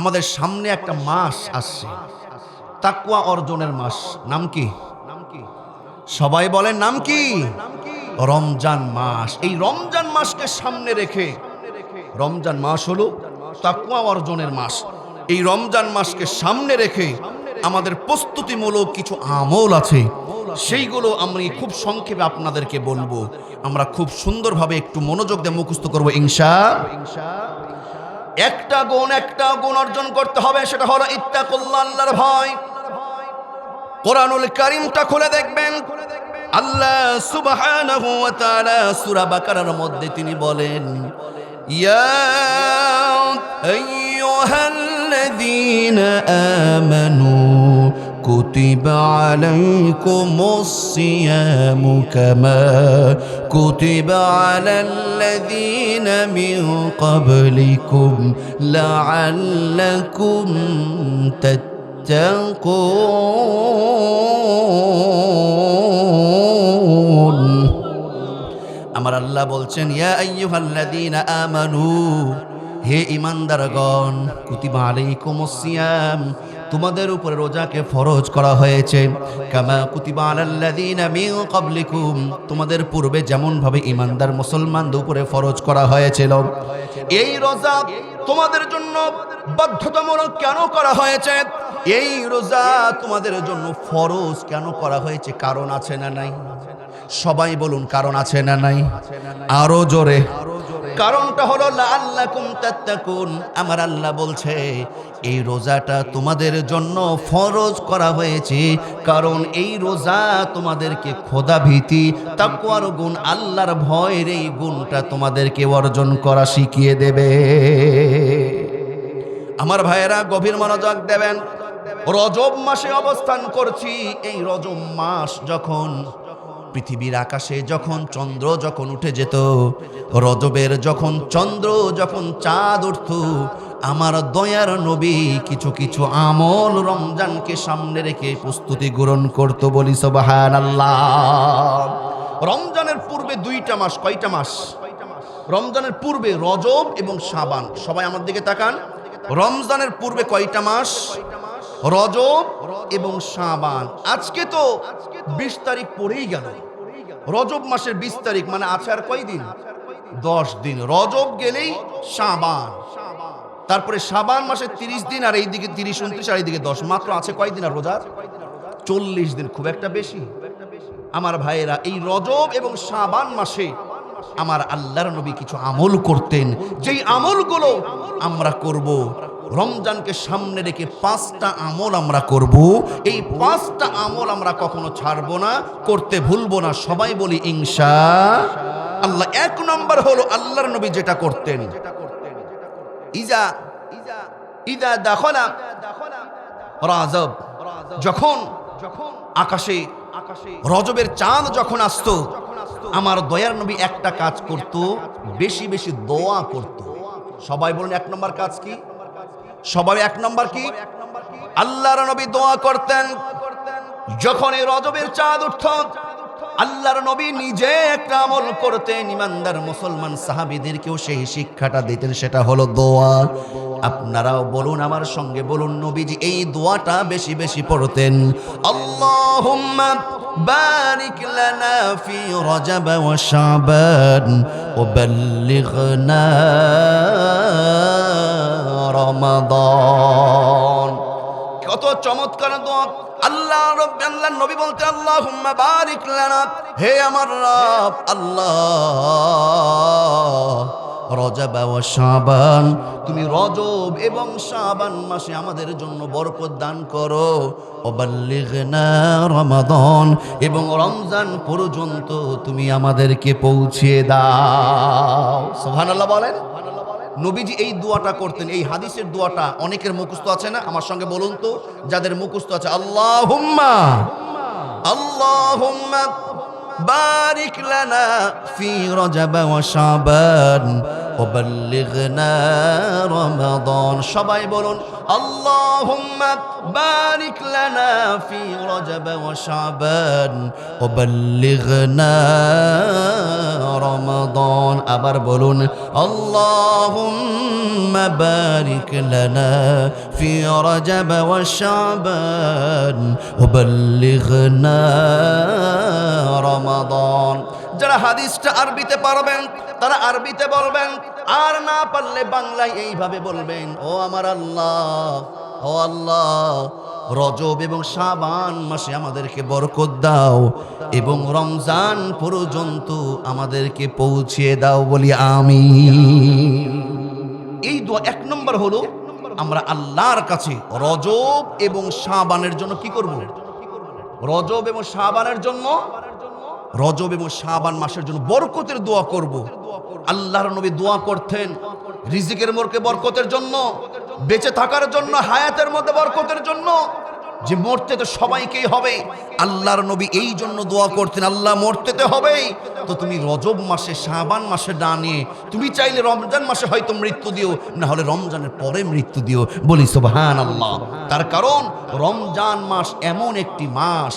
আমাদের সামনে একটা মাস আসছে, তাকওয়া অর্জনের মাস। নাম কি? সবাই বলেন নাম কি? রমজান মাস। এই রমজান মাসকে সামনে রেখে, রমজান মাস হলো তাকওয়া অর্জনের মাস। এই রমজান মাসকে সামনে রেখে আমাদের প্রস্তুতিমূলক কিছু আমল আছে, সেইগুলো আমি খুব সংক্ষেপে আপনাদেরকে বলবো। আমরা খুব সুন্দরভাবে একটু মনোযোগ দিয়ে মুখস্থ করবো ইনশাআল্লাহ। একটা গুণ অর্জন করতে হবে, সেটা হলো ইত্তাকুল্লাহ, আল্লাহর ভয়। কোরআনুল কারীমটা খুলে দেখবেন, আল্লাহ সুবহানাহু ওয়া তাআলা সূরা বাকারার মধ্যে তিনি বলেন, ইয়া আইয়ুহাল্লাযীনা আমানু কুতিবা আলাইকুমুস সিয়ামু কামা কুতিবা আলাল্লাযীনা মিন ক্বাবলিকুম লাআল্লাকুম তাত্তাকুন। আমার আল্লাহ বলছেন, ইয়া আইয়ুহাল্লাযীনা আমানু, হে ঈমানদারগণ, কুতিবা আলাইকুমুস সিয়াম, তোমাদের উপরে রোজাকে ফরজ করা হয়েছে, কামা কুতিবা আলাল্লাযীনা মিন ক্বাবলিকুম, তোমাদের পূর্বে যেমন ভাবে ঈমানদার মুসলমানদের উপরে ফরজ করা হয়েছিল। এই রোজা তোমাদের জন্য বাধ্যতামূলক কেন করা হয়েছে? এই রোজা তোমাদের জন্য ফরজ কেন করা হয়েছে? কারণ আছে না নাই? সবাই বলুন, কারণ আছে না নাই? আরো জোরে। কারণটা হলো লাআল্লাকুম তাত্তাকুন। আমার আল্লাহ বলছে এই রোজাটা তোমাদের জন্য ফরজ করা হয়েছে, কারণ এই রোজা তোমাদেরকে খোদা ভীতি, তাকওয়ার গুণ, আল্লাহর ভয়ের এই গুণটা তোমাদেরকে অর্জন করা শিখিয়ে দেবে। আমার ভাইয়েরা গভীর মনোযোগ দেবেন। রজব মাসে অবস্থান করছি। এই রজব মাস যখন পৃথিবীর আকাশে যখন চন্দ্র যখন উঠে যেত, রজবের যখন চন্দ্র যখন চাঁদ উঠত, আমার দয়ার নবী কিছু কিছু আমল রমজানকে সামনে রেখে প্রস্তুতি গ্রহণ করত। বলি সুবহানাল্লাহ। রমজানের পূর্বে দুইটা মাস। কয়টা মাস? রমজানের পূর্বে রজব এবং শাবান। সবাই আমার দিকে তাকান। রমজানের পূর্বে কয়টা মাস? রজব এবং শাবান। আজকে তো 20 তারিখ পরেই গেল। রজব মাসের 20 তারিখ মানে আছে আর কয়দিন? 10 দিন। রজব গেলেই শাবান, তারপরে শাবান মাসে 30 দিন, আর এইদিকে 30, 29, আর এইদিকে 10। মাত্র আছে কয়দিন আর রোজার? 40 দিন। খুব একটা বেশি? আমার ভাইয়েরা, এই রজব এবং শাবান মাসে আমার আল্লাহর নবী কিছু আমল করতেন, যেই আমলগুলো আমরা করব। রমজানকে সামনে রেখে 5টা আমল আমরা করব। এই 5টা আমল আমরা কখনো ছাড়বো না, করতে ভুলবো না। সবাই বলি ইনশাআল্লাহ। 1 নম্বর হলো আল্লাহর নবী যেটা করতেন, ইজা ইজা দাখালা রাজব, যখন আকাশে রজবের চাঁদ যখন আসতো, আমার দয়ার নবী একটা কাজ করত, বেশি বেশি দোয়া করত। সবাই বলুন 1 নম্বর কাজ কি? সবাই 1 নম্বর কি? আল্লাহর নবী দোয়া করতেন। যখন এই রজবের চাঁদ উঠত, আল্লাহর নবী নিজে একটা আমল করতেন, ইমানদার মুসলমান সাহাবীদেরকেও সেই শিক্ষাটা দিতেন, সেটা হলো দোয়া। আপনারাও বলুন, আমার সঙ্গে বলুন, নবীজি এই দোয়াটা বেশি বেশি পড়তেন। আল্লাহুম্মা বারিক লানা ফি রজব ওয়া শাবান ওয়া বাল্লিগনা রমাদান। কত চমৎকার দোয়া! আল্লাহর নবী বলতে, আল্লাহুম্মা বারিক লানা, হে আমার রব আল্লাহ, রজব ওয়া শাবান, তুমি রজব এবং শাবান মাসে আমাদের জন্য বরকত দান করো। ওয়া বাল্লিগনা রমাদান, এবং রমজান পর্যন্ত তুমি আমাদেরকে পৌঁছিয়ে দাও। সুবহানাল্লাহ বলেন। নবীজি এই দোয়াটা করতেন। এই হাদিসের দোয়াটা অনেকের মুখস্থ আছে না? আমার সঙ্গে বলুন তো, যাদের মুখস্থ আছে। আল্লাহুম্মা আল্লাহুম্মা বারিক লানা ফি রজব ওয়া শাবান وبلغنا رمضان সবাই বলুন اللهم بارك لنا في رجب وشعبان وبلغنا رمضان আবার বলুন اللهم بارك لنا في رجب وشعبان وبلغنا رمضان যারা হাদিসটা আরবিতে পারবেন তারা আরবিতে বলবেন, আর না পারলে বাংলায় এইভাবে বলবেন, ও আমার আল্লাহ, ও আল্লাহ, রজব এবং শাবান মাসে আমাদেরকে বরকত দাও এবং রমজান পর্যন্ত আমাদেরকে পৌঁছিয়ে দাও বলি আমিন। এই দোয়া এক নম্বর হলো আমরা আল্লাহর কাছে রজব এবং শাবানের জন্য কি করব? রজব এবং শাবানের জন্য, রজব এবং শাবান মাসের জন্য বরকতের দোয়া করব। আল্লাহর নবী দোয়া করতেন রিজিকের মধ্যে বরকতের জন্য, বেঁচে থাকার জন্য, হায়াতের মধ্যে বরকতের জন্য, যে মরতে তো সবাইকেই হবে। আল্লাহর নবী এই জন্য দোয়া করতেন, আল্লাহ মরতে তো হবেই, তো তুমি রজব মাসে শাবান মাসে না নিয়ে তুমি চাইলে রমজান মাসে হয়তো মৃত্যু দিও, না হলে রমজানের পরে মৃত্যু দিও, বলি সুবহানাল্লাহ। তার কারণ রমজান মাস এমন একটি মাস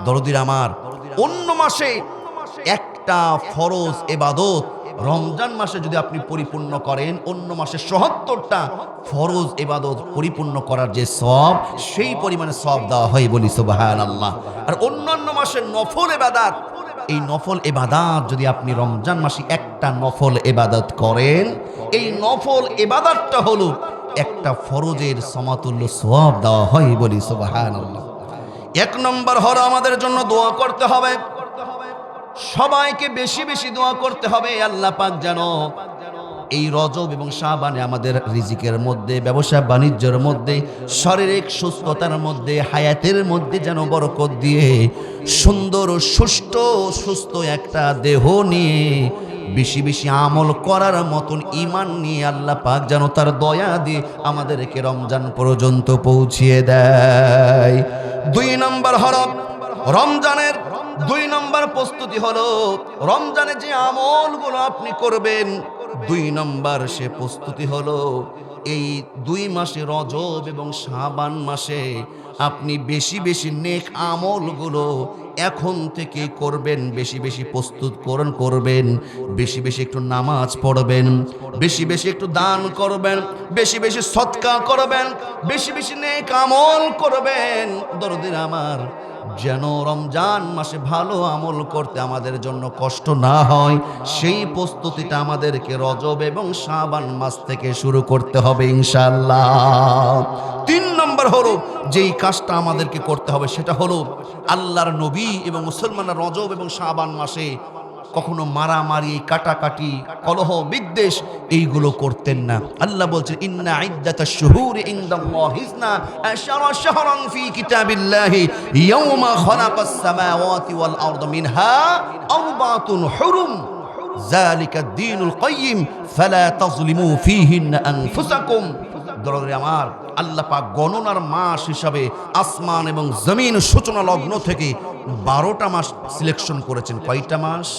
দরদির আমার, অন্য মাসে একটা ফরজ ইবাদত রমজান মাসে যদি আপনি পরিপূর্ণ করেন, অন্য মাসে ৭৭টা ফরজ ইবাদত পরিপূর্ণ করার যে সওয়াব, সেই পরিমাণে সওয়াব দেওয়া হয়, বলি সুবহানাল্লাহ। আর অন্যান্য মাসের নফল ইবাদত, এই নফল ইবাদত যদি আপনি রমজান মাসে একটা নফল ইবাদত করেন, এই নফল ইবাদতটা হলো একটা ফরজের সমতুল্য সওয়াব দেওয়া হয়, বলি সুবহানাল্লাহ। এক নম্বর হলো আমাদের জন্য দোয়া করতে হবে, সবাইকে বেশি বেশি দোয়া করতে হবে, আল্লাহ পাক যেন এই রজব এবং শাবানে আমাদের রিজিকের মধ্যে, ব্যবসা বাণিজ্যের মধ্যে, শারীরিক সুস্থতার মধ্যে, হায়াতের মধ্যে যেন বরকত দিয়ে সুন্দর সুস্থ একটা দেহ নিয়ে বেশি বেশি আমল করার মতন ঈমান নিয়ে আল্লাহ পাক যেন তার দয়া দিয়ে আমাদেরকে রমজান পর্যন্ত পৌঁছিয়ে দেয়। ২ নম্বর হলো রমজানের ২ নম্বর প্রস্তুতি হলো রমজানে যে আমলগুলো আপনি করবেন, ২ নম্বর সে প্রস্তুতি হলো এই ২ মাসে রজব এবং শাবান মাসে আপনি বেশি বেশি নেক আমলগুলো এখন থেকে করবেন, বেশি বেশি করবেন, বেশি বেশি একটু নামাজ পড়বেন, বেশি বেশি একটু দান করবেন, বেশি বেশি সদকা করবেন, বেশি বেশি নেক আমল করবেন। দরদির আমার, যেন রমজান মাসে ভালো আমল করতে আমাদের জন্য কষ্ট না হয়, সেই প্রস্তুতিটা আমাদেরকে রজব এবং শাবান মাস থেকে শুরু করতে হবে ইনশাআল্লাহ। ৩ নম্বর হলো যেই কাজটা আমাদেরকে করতে হবে, সেটা হলো আল্লাহর নবী এবং মুসলমানরা রজব এবং শাবান মাসে কখনো মারামারি, কাটাকাটি, কলহ, বিদ্বেষ এইগুলো করতেন না। আল্লাহ বলছেন ইন্না ইদ্দাতাশ শুহুরি ইনদাল্লাহি ইসনা আশারা শাহরান ফি কিতাবিল্লাহি ইয়াওমা খালাকাস সামাওয়াতি ওয়াল আরদা মিনহা আরবাতুন হুরুম যালিকা দ্বীনুল কাইয়্যিম ফালা তাযলিমু ফীহিন্না আনফুসাকুম। দরদির আমার, আল্লাহ পাক গণনার মাস হিসাবে আসমান এবং জমিন সূচনা লগ্ন থেকে 12টা মাস সিলেকশন করেছেন। কয়টা মাস?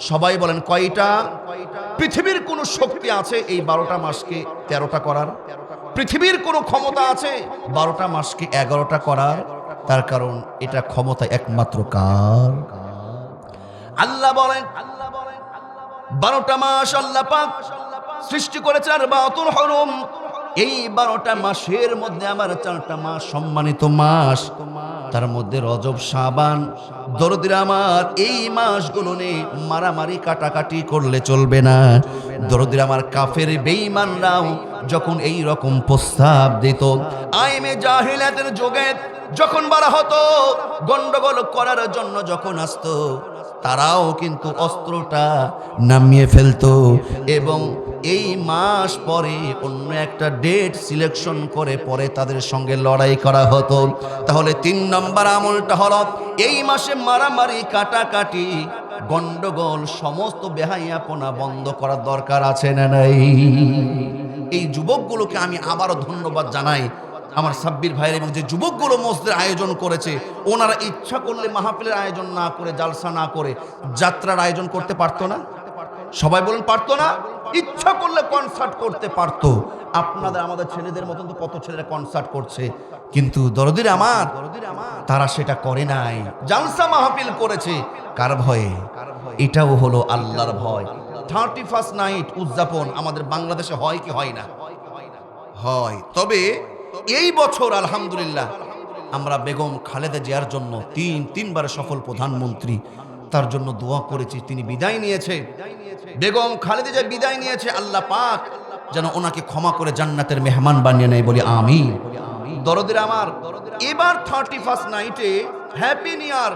সবাই বলেন কয়টা? পৃথিবীর কোন শক্তি আছে এই 12টা মাসকে 13টা করার? পৃথিবীর কোন ক্ষমতা আছে 12টা মাসকে 11টা করার? তার কারণ এটা ক্ষমতা একমাত্র কার? আল্লাহ বলেন 12টা মাস আল্লাহ পাক সৃষ্টি করেছেন আর বাতুল হুরুম। এই 12টা মাসের মধ্যে আমার 4টা মাস সম্মানিত মাস, তার মধ্যে রজব শাবান। দরদিরা আমার, এই মাসগুলো নিয়ে মারামারি কাটাকাটি করলে চলবে না। দরদিরা আমার, কাফের বেঈমানরাও যখন এই রকম প্রস্তাব দিত, আইমে জাহিলিয়াতের যুগে যখন বলা হতো গন্ডগোল করার জন্য যখন আসতো, তারাও কিন্তু অস্ত্রটা নামিয়ে ফেলতো এবং এই মাস পরে অন্য একটা ডেট সিলেকশন করে পরে তাদের সঙ্গে লড়াই করা হতো। তাহলে 3 নম্বর আমলটা হলো এই মাসে মারামারি, কাটাকাটি, গন্ডগোল, সমস্ত বেহাইয়াপনা বন্ধ করার দরকার আছে না নাই? এই যুবকগুলোকে আমি আবারও ধন্যবাদ জানাই, আমার সাব্বির ভাইয়ের, এবং যে যুবকগুলো মসজিদের আয়োজন করেছে, ওনারা ইচ্ছা করলে মাহফিলের আয়োজন না করে, জালসা না করে যাত্রার আয়োজন করতে পারতো না? সবাই বলেন পারতো না? ইচ্ছা করলে কনসার্ট করতে পারতো। আপনাদের আমাদের ছেলেদের মতন তো কত ছেলেরা কনসার্ট করছে, কিন্তু দরদির আমার তারা সেটা করে নাই, জালসা মাহফিল করেছে। কার ভয়ে? এটাও হলো আল্লাহর ভয়। 31st নাইট উদযাপন আমাদের বাংলাদেশে হয় কি হয় না? হয়। তবে এই বছর আলহামদুলিল্লাহ আমরা বেগম খালেদা জিয়ার জন্য তিনবার সফল প্রধানমন্ত্রী, তার জন্য দোয়া করেছি। তিনি বিদায় নিয়েছে, বেগম খালেদা জিয়া বিদায় নিয়েছে। আল্লাহ পাক যেন ওনাকে ক্ষমা করে জান্নাতের মেহমান বানিয়ে নেয়, বলি আমিন। দরদের আমার, এবার 31st নাইটে হ্যাপি নিউ ইয়ার,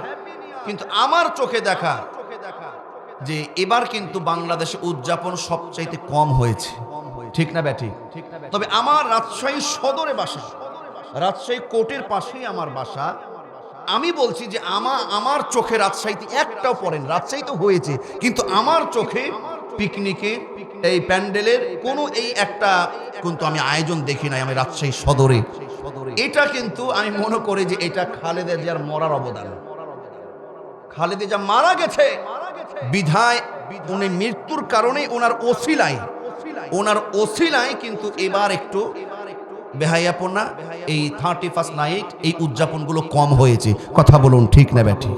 কিন্তু আমার চোখে দেখা যে এবার কিন্তু বাংলাদেশে উদযাপন সবচাইতে কম হয়েছে, ঠিক না ব্যাটি? তবে আমার রাজশাহী সদরে বাসা, রাজশাহী কোর্টের পাশেই আমার বাসা। আমি বলছি যে আমার চোখে রাজশাহীতে একটাও পড়েন, রাজশাহী তো হয়েছে, কিন্তু আমার চোখে পিকনিকে এই প্যান্ডেলের কোনো এই একটা কিন্তু আমি আয়োজন দেখি নাই আমি রাজশাহী সদরে। এটা কিন্তু আমি মনে করি যে এটা খালেদা জিয়ার মরার অবদান। খালেদা জিয়া মারা গেছে বিধায় উনি মৃত্যুর কারণে ওনার ওসিলায় কিন্তু এবার একটু বেহায়াপনা এই 31st নাইট এই উদযাপনগুলো কম হয়েছে। কথা বলুন ঠিক না ব্যাটি?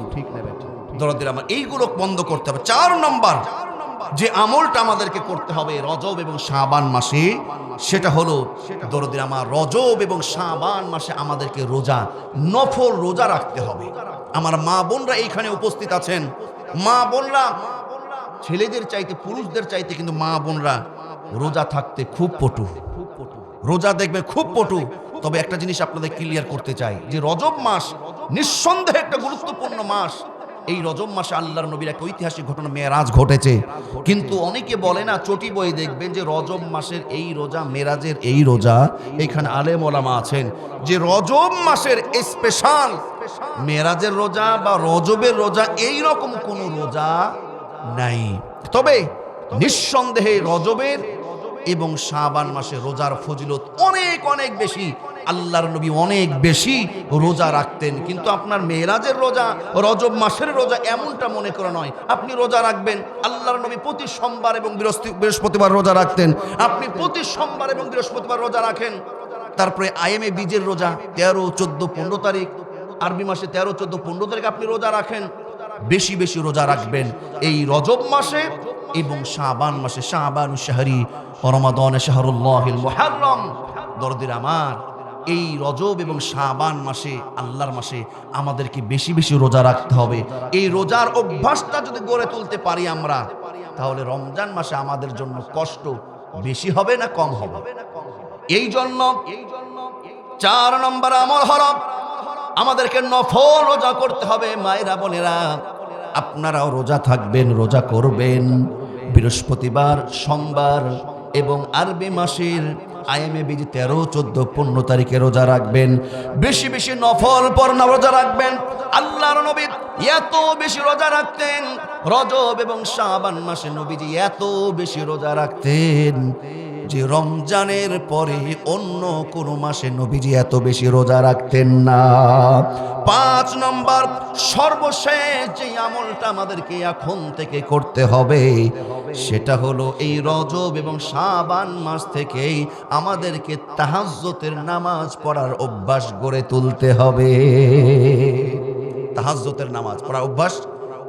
দরদের আমার এইগুলো বন্ধ করতে হবে। 4 নম্বর যে আমলটা আমাদেরকে করতে হবে রজব এবং শাবান মাসে, সেটা হলো দরদের আমার রজব এবং শাবান মাসে আমাদেরকে রোজা, নফল রোজা রাখতে হবে। আমার মা বোনরা এইখানে উপস্থিত আছেন, মা বোনরা ছেলেদের চাইতে পুরুষদের চাইতে কিন্তু মা বোনরা রোজা থাকতে খুব পটু, রোজা দেখবে খুব পটু। তবে একটা জিনিস আপনাদের ক্লিয়ার করতে চাই যে রজব মাস নিঃসন্দেহে একটা গুরুত্বপূর্ণ মাস। এই রজব মাসে আল্লাহর নবীর এক ঐতিহাসিক ঘটনা মেরাজ ঘটেছে, কিন্তু অনেকে বলে না, চটি বই দেখবেন যে রজব মাসের এই রোজা মেরাজের এই রোজা। এখানে আলেম ওলামা আছেন যে রজব মাসের স্পেশাল মেরাজের রোজা বা রজবের রোজা এই রকম কোনো রোজা নাই। তবে নিঃসন্দেহে রজবের এবং শাবান মাসে রোজার ফজিলত অনেক অনেক বেশি। আল্লাহর নবী অনেক বেশি রোজা রাখতেন, কিন্তু আপনার মেরাজের রোজা, রজব মাসের রোজা এমনটা মনে করে নয়। আপনি রোজা রাখবেন, আল্লাহর নবী প্রতি সোমবার এবং বৃহস্পতিবার রোজা রাখতেন, আপনি প্রতি সোমবার এবং বৃহস্পতিবার রোজা রাখেন। তারপরে আইএমএ বীজের রোজা 13, 14, 15 তারিখ, আরবি মাসে 13, 14, 15 তারিখ আপনি রোজা রাখেন। বেশি বেশি রোজা রাখবেন এই রজব মাসে এবং শাবান মাসে। শাবান শাহরি রমাদান শাহরুল্লাহিল মুহাররম। দরদির আমার, এই রজব এবং শাবান মাসে আল্লাহর মাসে আমাদেরকে বেশি বেশি রোজা রাখতে হবে। এই রোজার অভ্যাসটা যদি গড়ে তুলতে পারি আমরা, তাহলে রমজান মাসে আমাদের জন্য কষ্ট বেশি হবে না কম হবে? এই জন্য 4 নম্বর আমল হলো আমাদেরকে নফল রোজা করতে হবে। মায়েরা বোনেরা, আপনারাও রোজা থাকবেন, রোজা করবেন। বৃহস্পতিবার, সোমবার এবং আরবি মাসের আইএমএ বিজি 13, 14, 15 তারিখে রোজা রাখবেন। বেশি বেশি নফল পরনা রোজা রাখবেন। আল্লাহর নবী এত বেশি রোজা রাখতেন, রজব এবং শাবান মাসে নবীজি এত বেশি রোজা রাখতেন যে রমজানের পরে অন্য কোন মাসে নবীজি এত বেশি রোজা রাখতেন না। 5 নম্বর সর্বশেষ যে আমলটা আমাদেরকে এখন থেকে করতে হবে, সেটা হলো এই রজব এবং শাবান মাস থেকেই আমাদেরকে তাহাজ্জুদের নামাজ পড়ার অভ্যাস গড়ে তুলতে হবে। তাহাজ্জুদের নামাজ পড়ার অভ্যাস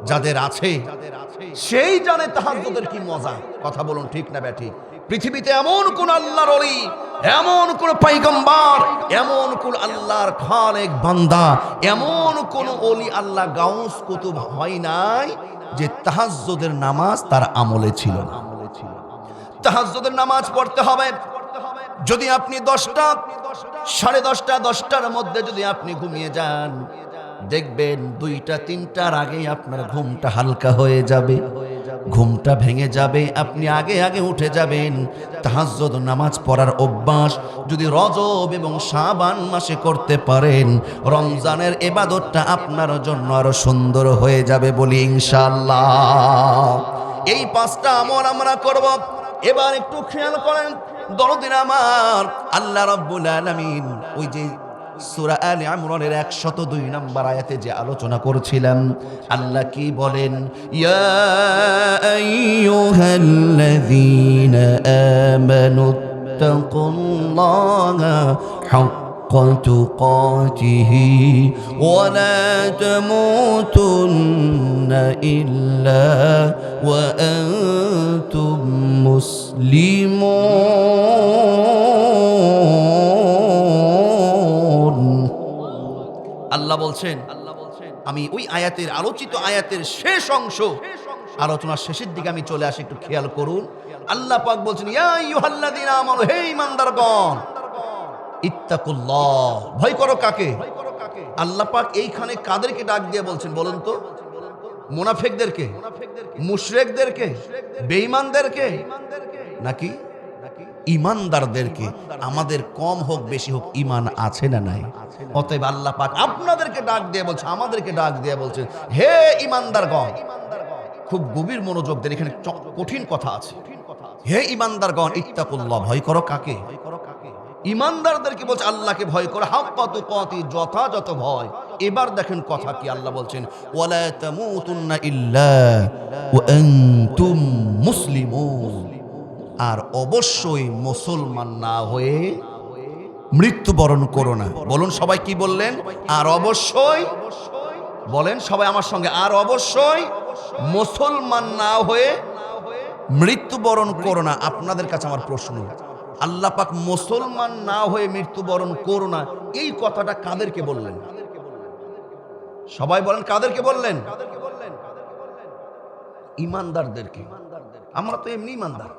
যাদের আছে সেই জানে তাহাজ্জুদের কি মজা। কথা বলুন ঠিক না ব্যাঠি? পৃথিবীতে এমন কোন আল্লাহর ওলি, এমন কোন পয়গম্বর, এমন কোন আল্লাহর খালেক বান্দা, এমন কোন ওলি আল্লাহ গাউস কুতুব হয় নাই যে তাহাজ্জুদের নামাজ তার আমলে ছিল না। তাহাজ্জুদের নামাজ পড়তে হবে। যদি আপনি 10টা, 10:30, 10টার মধ্যে যদি আপনি ঘুমিয়ে যান, দেখবেন 2টা, 3টার আগেই আপনার ঘুমটা হালকা হয়ে যাবে, ঘুমটা ভেঙে যাবে, আপনি আগে আগে উঠে যাবেন। তাহাজ্জুদ নামাজ পড়ার অভ্যাস যদি রজব এবং শাবান মাসে করতে পারেন, রমজানের ইবাদতটা আপনার জন্য আরো সুন্দর হয়ে যাবে বলি ইনশাআল্লাহ। এই 5টা আমল আমরা করব। এবার একটু খেয়াল করেন দরদিন আমার, আল্লাহ রাব্বুল আলামিন ওই যে সূরা আলে ইমরানের 102 নম্বর আয়াতে যে আলোচনা করছিলাম, আল্লাহ কি বলেন? ইয়া আইয়ুহাল্লাযীনা আমানুত্তাকুল্লাহা হাক্কা তুকাতিহি ওয়া লা তামুতুন্না ইল্লা ওয়া আনতুম মুসলিমুন। আল্লাহ বলছেন, আমি ওই আয়াতের আলোচিত আয়াতের শেষ অংশ, আলোচনার শেষের দিকে আমি চলে আসি, একটু খেয়াল করুন। আল্লাহ পাক বলছেন, ইয়া আইয়ুহাল্লাযীনা আমানু, হে ঈমানদারগণ, ইত্তাকুল্লাহ, ভয় করো কাকে? আল্লাহ পাক এইখানে কাদেরকে ডাক দিয়ে বলছেন বলুন তো? মুনাফিকদেরকে, মুশরিকদেরকে, বেঈমানদেরকে, নাকি ঈমানদারদেরকে? আমাদের কম হোক বেশি হোক ঈমান আছে না নাই? অতএব আল্লাহ পাক আপনাদেরকে ডাক দিয়ে বলছে, আমাদেরকে ডাক দিয়ে বলছেন, হে ঈমানদারগণ। খুব গভীর মনোযোগ দেন, এখানে কঠিন কথা আছে। হে ঈমানদারগণ, ইত্তাকুল্লাহ, ভয় করো কাকে? ঈমানদারদেরকে বলছে আল্লাহকে ভয় করো, হাক্কা তুকাতি, যথাযথ ভয়। এবার দেখেন কথা কি আল্লাহ বলছেন, ওয়ালা তামুতুন্না ইল্লা ওয়া আনতুম মুসলিমুন, আর অবশ্যই মুসলমান না হয়ে মৃত্যুবরণ করো না। বলুন সবাই কি বললেন? আর অবশ্যই, বলেন সবাই আমার সঙ্গে, আর অবশ্যই মুসলমান না হয়ে মৃত্যুবরণ করো না। আপনাদের কাছে আমার প্রশ্ন, আল্লাহ পাক মুসলমান না হয়ে মৃত্যুবরণ করো না, এই কথাটা কাদেরকে বললেন? সবাই বলেন কাদেরকে বললেন? ঈমানদারদেরকে। আমরা তো এমনি ঈমানদার,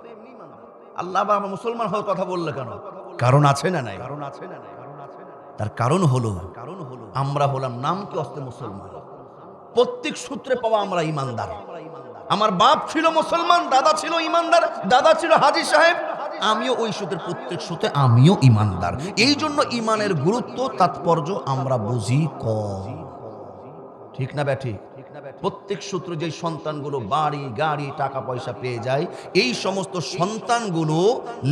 আল্লাহ আবার মুসলমান হওয়ার কথা বললে কেন? কারণ আছে না নাই? তার কারণ হলো আমরা হলাম নাম কি অস্তে মুসলমান, প্রত্যেক সূত্রে পাওয়া আমরা ঈমানদার। আমার বাপ ছিল মুসলমান, দাদা ছিল ঈমানদার, দাদা ছিল হাজী সাহেব, আমিও ওই সূত্রের প্রত্যেক সূত্রে আমিও ঈমানদার। এই জন্য ঈমানের গুরুত্ব তাৎপর্য আমরা বুঝি কম, ঠিক না ব্যাঠিক? প্রত্যেক সূত্র যে সন্তানগুলো বাড়ি গাড়ি টাকা পয়সা পেয়ে যায়, এই সমস্ত সন্তানগুলো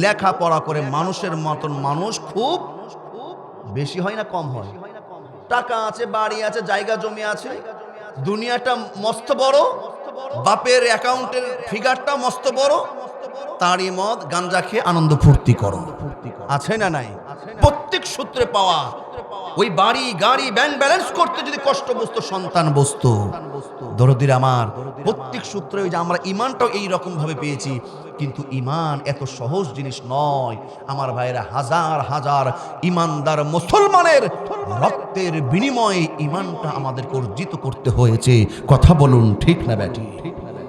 লেখাপড়া করে মানুষের মতন মানুষ খুব বেশি হয় না কম হয়? টাকা আছে, বাড়ি আছে, জায়গা জমি আছে, দুনিয়াটা মস্ত বড়, বাপের অ্যাকাউন্টের ফিগারটা মস্ত বড়, তারই মদ গাঞ্জা খেয়ে আনন্দ ফুর্তি করো, আছে না নাই? প্রত্যেক সূত্রে পাওয়া ওই বাড়ি গাড়ি ব্যাংক ব্যালেন্স করতে যদি কষ্ট বুঝতো, সন্তান বুঝতো। দরদির আমার, প্রত্যেক সূত্রে ওই যে আমরা ঈমানটাও এইরকম ভাবে পেয়েছি, কিন্তু ঈমান এত সহজ জিনিস নয় আমার ভাইয়েরা। হাজার হাজার ঈমানদার মুসলমানের রক্তের বিনিময়ে ঈমানটা আমাদেরকে অর্জিত করতে হয়েছে। কথা বলুন ঠিক না ব্যাটি?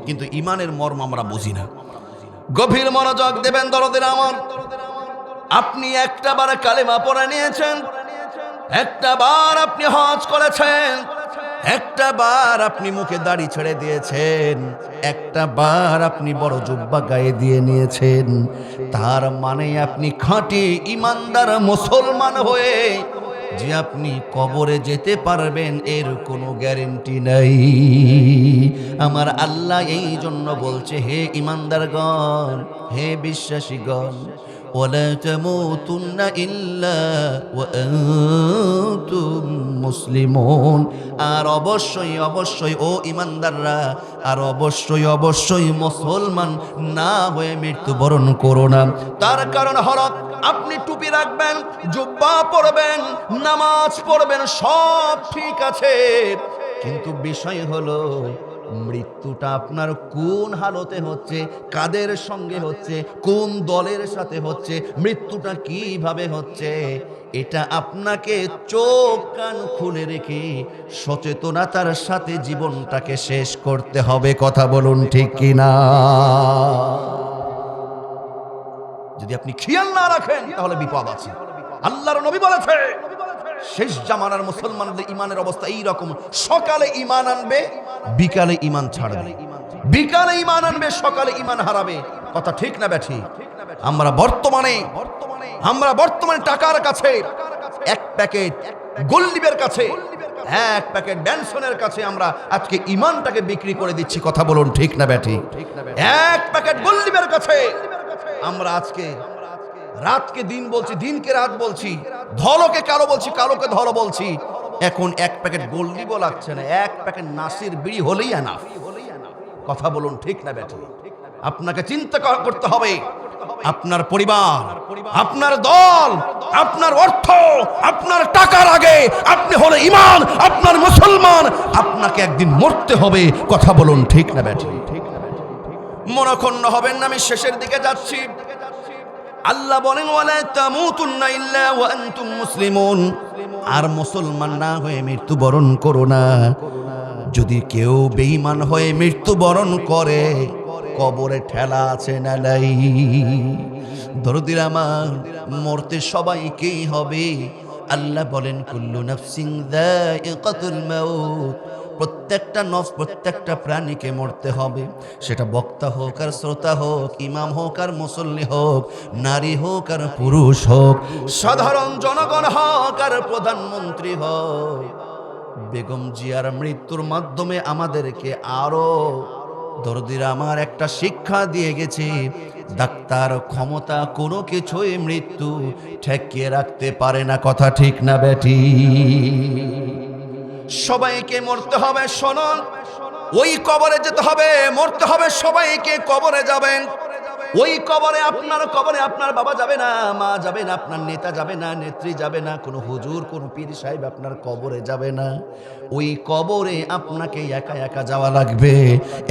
কিন্তু ঈমানের মর্ম আমরা বুঝি না। গভীর মনোযোগ দেবেন দরদির আমার। আপনি একটা বার কালেমা পড়ে নিয়েছেন, একটা বার আপনি হজ করেছেন, একটা বার আপনি মুখে দাড়ি ছেড়ে দিয়েছেন, একটা বার আপনি বড় জুব্বা গায়ে দিয়ে নিয়েছেন, তার মানে আপনি খাঁটি ঈমানদার মুসলমান হয়ে যে আপনি কবরে যেতে পারবেন এর কোনো গ্যারেন্টি নাই। আমার আল্লাহ এই জন্য বলছে, হে ঈমানদারগণ, হে বিশ্বাসীগণ, ওয়ালা তামুতুন্না ইল্লা ওয়া আনতুম মুসলিমুন, আর অবশ্যই অবশ্যই ও ঈমানদাররা, আর অবশ্যই অবশ্যই মুসলমান না হয়ে মৃত্যুবরণ করো না। তার কারণ হলো আপনি টুপি রাখবেন, জুব্বা পরবেন, নামাজ পড়বেন, সব ঠিক আছে, কিন্তু বিষয় হলো মৃত্যুটা আপনার কোন হালতে হচ্ছে, কাদের সঙ্গে হচ্ছে, কোন দলের সাথে হচ্ছে, মৃত্যুটা কিভাবে হচ্ছে, এটা আপনাকে চোখ কান খুলে রেখে সচেতনতার সাথে জীবনটাকে শেষ করতে হবে। কথা বলুন ঠিক কিনা? যদি আপনি খেয়াল না রাখেন তাহলে বিপদ আছে। আল্লাহর নবী বলেছে, শেষ জামানার মুসলমানদের ঈমানের অবস্থা এই রকম, সকালে ঈমান আনবে, বিকালে ঈমান ছাড়বে, বিকালে ঈমান আনবে, সকালে ঈমান হারাবে। কথা ঠিক না ব্যাঠি? আমরা বর্তমানে টাকার কাছে, এক প্যাকেট গোল্ডিবের কাছে, এক প্যাকেট ব্যানসনের কাছে আমরা আজকে ঈমানটাকে বিক্রি করে দিচ্ছি। কথা বলুন ঠিক না ব্যাঠি? এক প্যাকেট গোল্ডিবের কাছে আমরা আজকে রাতকে দিন বলছি, দিনকে রাত বলছি, ধলোকে কালো বলছি, কালোকে ধলো বলছি। এখন এক প্যাকেট গোল্ডিবো লাগছে না, এক প্যাকেট নাসির বিড়ি হলেই এনাফ। কথা বলুন ঠিক না বেঠি? আপনাকে চিন্তা করতে হবে, আপনার পরিবার, আপনার দল, আপনার অর্থ, আপনার টাকার আগে আপনি হলে ইমান, আপনার মুসলমান, আপনাকে একদিন মরতে হবে। কথা বলুন ঠিক না বেঠি? মনক্ষুণ্ণ হবেন না, আমি শেষের দিকে যাচ্ছি। আল্লাহ বলেন ওয়ালা তামুতুন্না ইল্লা ওয়া আনতুম মুসলিমুন, আর মুসলমান না হয়ে মৃত্যুবরণ করো না। যদি কেউ বেঈমান হয়ে মৃত্যুবরণ করে, কবরে ঠেলা আছে না নাই? দরদির আমার, মরতে সবাইকেই হবে। আল্লাহ বলেন কুল্লু নাফসিন যায়িকাতুল মাউত, প্রত্যেকটা নফস, প্রত্যেকটা প্রাণীকে মরতে হবে। সেটা বক্তা হোক আর শ্রোতা হোক, ইমাম হোক আর মুসল্লি হোক, নারী হোক আর পুরুষ হোক, সাধারণ জনগণ হোক আর প্রধানমন্ত্রী হোক। বেগম জিয়ার মৃত্যুর মাধ্যমে আমাদেরকে আরো দরদিরা আমার একটা শিক্ষা দিয়ে গেছে, ডাক্তার ক্ষমতা কোনো কিছুই মৃত্যু ঠেকিয়ে রাখতে পারে না। কথা ঠিক না বেটি? সবাইকে মরতে হবে। শোনুন, ওই কবরে যেতে হবে, মরতে হবে সবাইকে। কবরে যাবেন, ওই কবরে, আপনার কবরে আপনার বাবা যাবে না, মা যাবে না, আপনার নেতা যাবে না, নেত্রী যাবে না, কোনো হুজুর, কোনো পীর সাহেব আপনার কবরে যাবে না। ওই কবরে আপনাকে একা একা যাওয়া লাগবে,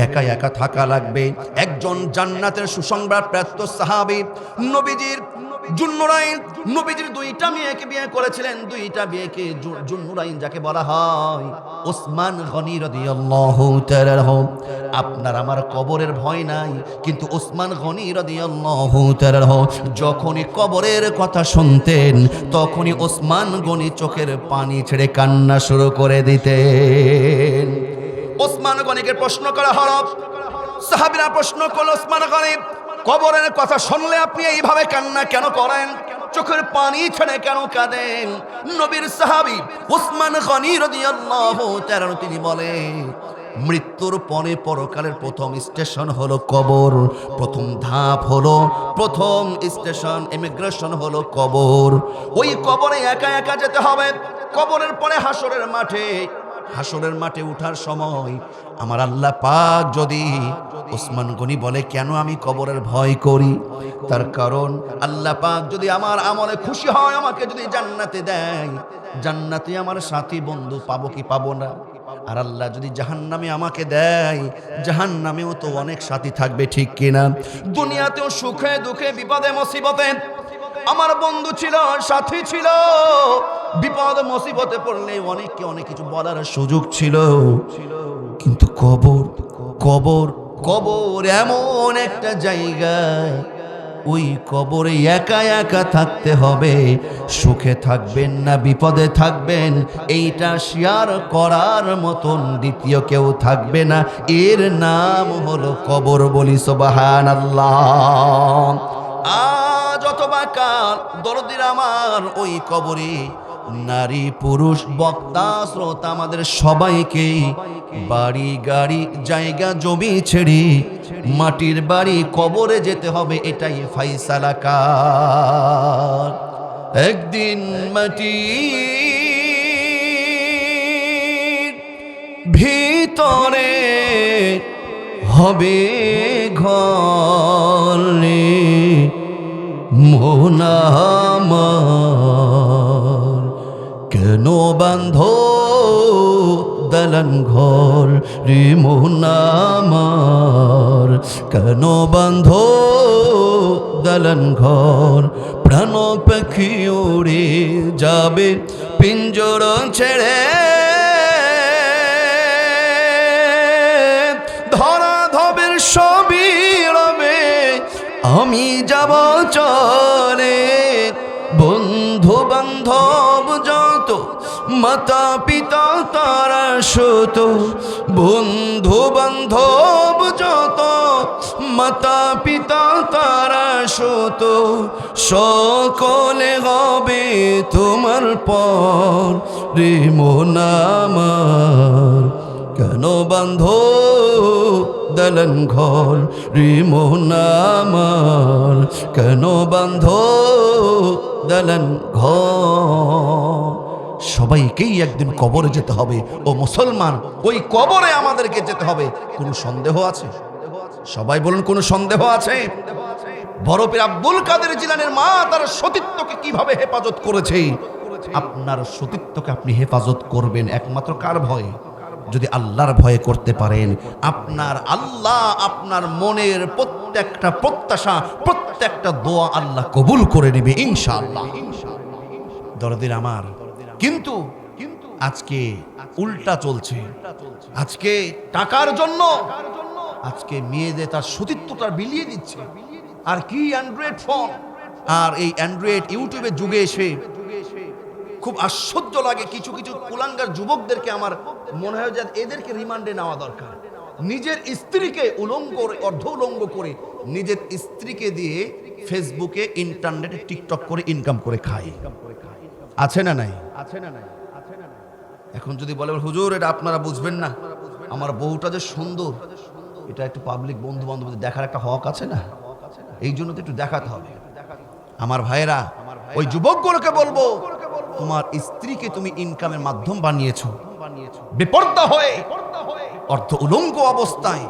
একা একা থাকা লাগবে। একজন জান্নাতের সুসংবাদ প্রাপ্ত সাহাবী, নবীজির জুন্নুরাইন, নবীজির দুইটা মেয়েকে বিয়ে করেছিলেন। দুইটা বিয়েকে জুন্নুরাইন যাকে বলা হয়, ওসমান গনি রাদিয়াল্লাহু তাআলা। আপনার আমার কবরের ভয় নাই, কিন্তু ওসমান গনি রাদিয়াল্লাহু তাআলা যখনই কবরের কথা শুনতেন, তখনই ওসমান গনি চোখের পানি ছেড়ে কান্না শুরু করে দিতেন। ওসমান গনিকে প্রশ্ন করা হলো, সাহাবীরা প্রশ্ন করলো, ওসমান গনি, কবরের কথা শুনলে আপনি এইভাবে কান্না কেন করেন? চোখের পানি ছেড়ে কেন কাঁদেন? নবীর সাহাবী ওসমান গনি রাদিয়াল্লাহু তাআলা তিনি বলেন, মৃত্যুর পরে পরকালের প্রথম স্টেশন হলো কবর। প্রথম ধাপ হলো, প্রথম স্টেশন, ইমিগ্রেশন হলো কবর। ওই কবরে একা একা যেতে হবে। কবরের পরে হাসরের মাঠে, হাসরের মাঠে উঠার সময় আমার আল্লাহ পাক যদি, ওসমান গনি বলে কেন আমি কবরের ভয় করি? তার কারণ আল্লাহ পাক যদি আমার আমলে খুশি হয়, আমাকে যদি জান্নাতে দেয়, জান্নাতে আমার সাথী বন্ধু পাবো কি পাবো না? আর আল্লাহ যদি জাহান্নামে আমাকে দেয়, জাহান্নামেও তো অনেক সাথী থাকবে, ঠিক কিনা? দুনিয়াতেও সুখে দুঃখে বিপদে মুসিবতে আমার বন্ধু ছিল, সাথী ছিল। বিপদ মুসিবতে পড়লে অনেককে অনেক কিছু বলার সুযোগ ছিল। কিন্তু কবর, কবর, কবর এমন একটা জায়গা, ওই কবরে একা একা থাকতে হবে। সুখে থাকবেন না বিপদে থাকবেন, এইটা শেয়ার করার মতন দ্বিতীয় কেউ থাকবে না। এর নাম হলো কবর। বলি সুবহানাল্লাহ। আজ অথবা কাল দরদির আমার ওই কবরে নারী পুরুষ বক্তা শ্রোতা আমাদের সবাইকে বাড়ি গাড়ি জায়গা জমি ছেড়ে মাটির বাড়ি কবরে যেতে হবে, এটাই ফাইসালা কার। একদিন মাটির ভিতরে হবে ঘরে মন আমার, কেন বাঁধো দালান ঘর রে মন আমার, কেন বাঁধো দালান ঘর? প্রাণ পাখি উড়ে যাবে পিঞ্জর ছেড়ে, ধরা ধবের সবই রবে, আমি যাব চলে। বন্ধু বান্ধব যত, মাতা পিতা তারা শত, বন্ধু বান্ধব যত, মাতা পিতা তারা শত, সকলে হবে তোমার পর রে মন আমার, কেন বাঁধো দালান ঘর রে মন আমার, কেন বান্ধ দালান ঘর। সবাইকেই একদিন কবরে যেতে হবে ও মুসলমান, ওই কবরে আমাদেরকে যেতে হবে। কোনো সন্দেহ আছে? সবাই বলুন, কোনো সন্দেহ আছে? বড় পীর আব্দুল কাদের জিলানীর মা তার সতীত্বকে কিভাবে হেফাজত করেছে, আপনার সতীত্বকে আপনি হেফাজত করবেন একমাত্র কার ভয়ে? যদি আল্লাহর ভয়ে করতে পারেন, আপনার আল্লাহ আপনার মনের প্রত্যেকটা প্রত্যাশা, প্রত্যেকটা দোয়া আল্লাহ কবুল করে নেবে ইনশাআল্লাহ। দরদির আমার, কিন্তু আজকে উল্টা চলছে। আজকে টাকার জন্য আজকে মেয়েদের তার সতীত্বটা বিলিয়ে দিচ্ছে। আর কি অ্যান্ড্রয়েড ফোন, আর এই অ্যান্ড্রয়েড ইউটিউবের যুগে এসে খুব আশ্চর্য লাগে। কিছু কিছু কুলাঙ্গার যুবকদেরকে আমার মনে হয় যে এদেরকে রিমান্ডে নেওয়া দরকার। নিজের স্ত্রীকে উলঙ্গ অর্ধ উলঙ্গ করে নিজের স্ত্রীকে দিয়ে ফেসবুকে, ইন্টারনেটে, টিকটক করে ইনকাম করে খায়। আছে না নাই? এখন যদি বলে হুজুর এটা আপনারা বুঝবেন না, আমার বউটা যে সুন্দর, এটা একটু পাবলিক বন্ধু বান্ধবদের দেখার একটা হক আছে না? এই জন্য তো একটু দেখাতে হবে। আমার ভাইয়েরা, ওই যুবকগুলোকে বলবো, তোমার স্ত্রীকে তুমি ইনকামের মাধ্যম বানিয়েছো, বেপর্দা হয়ে অর্ধ উলঙ্গ অবস্থায়